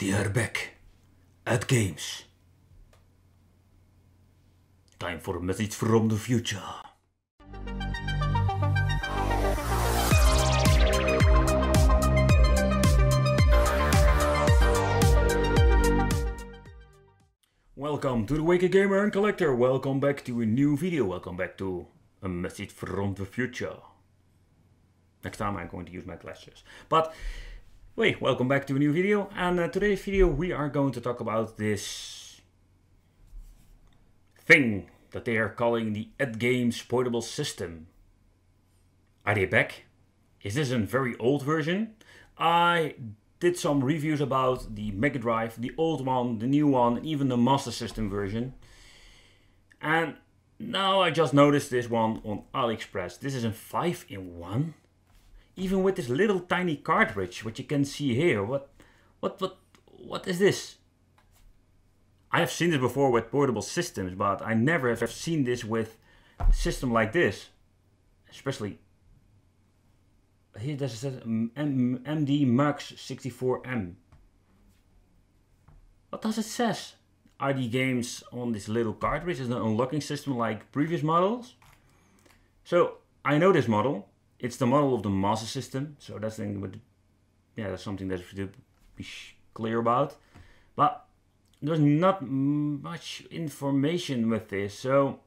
They are back at games. Time for a message from the future. Welcome to the Wicked Gamer and Collector. Welcome back to a new video. Welcome back to a message from the future. Next time I'm going to use my glasses. But wait, welcome back to a new video. And today's video we are going to talk about this thing that they are calling the Atgames portable system. Are they back? Is this a very old version? I did some reviews about the MegaDrive, the old one, the new one, and even the Master System version. And now I just noticed this one on AliExpress. This is a 5-in-1. Even with this little tiny cartridge, which you can see here. What is this? I have seen this before with portable systems, but I never have seen this with a system like this. Especially here, this says MD Max 64M. What does it says? Are the games on this little cartridge? Is it an unlocking system like previous models? So I know this model. It's the model of the Master System, so that's that's something that we should be clear about. But there's not much information with this, so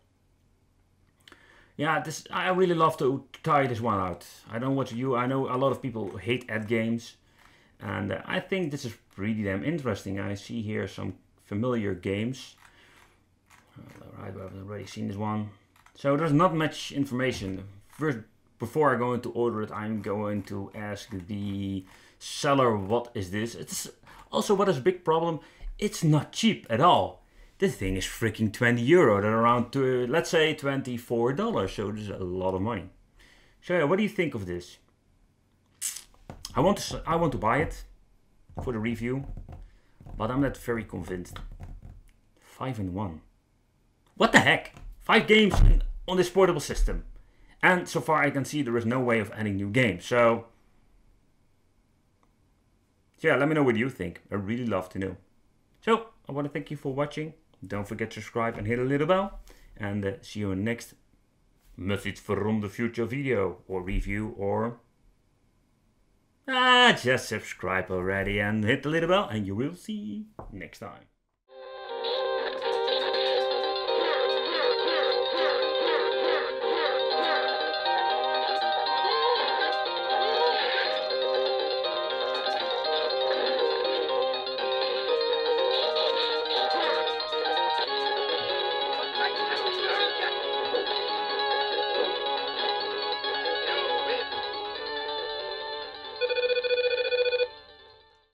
yeah, I really love to try this one out. I don't know what you. I know a lot of people hate Atgames, and I think this is pretty damn interesting. I see here some familiar games. Alright, I've already seen this one, so there's not much information. First, before I go into order it, I'm going to ask the seller, what is this? It's also, what is a big problem? It's not cheap at all. This thing is freaking 20 euro, that's around, let's say $24, so this is a lot of money. So yeah, what do you think of this? I want to buy it for the review, but I'm not very convinced. 5-in-1. What the heck? 5 games on this portable system. And so far I can see there is no way of adding new games. So yeah, let me know what you think. I really love to know. So I want to thank you for watching. Don't forget to subscribe and hit the little bell. And see you in the next message from the future video or review, or just subscribe already and hit the little bell, and you will see next time.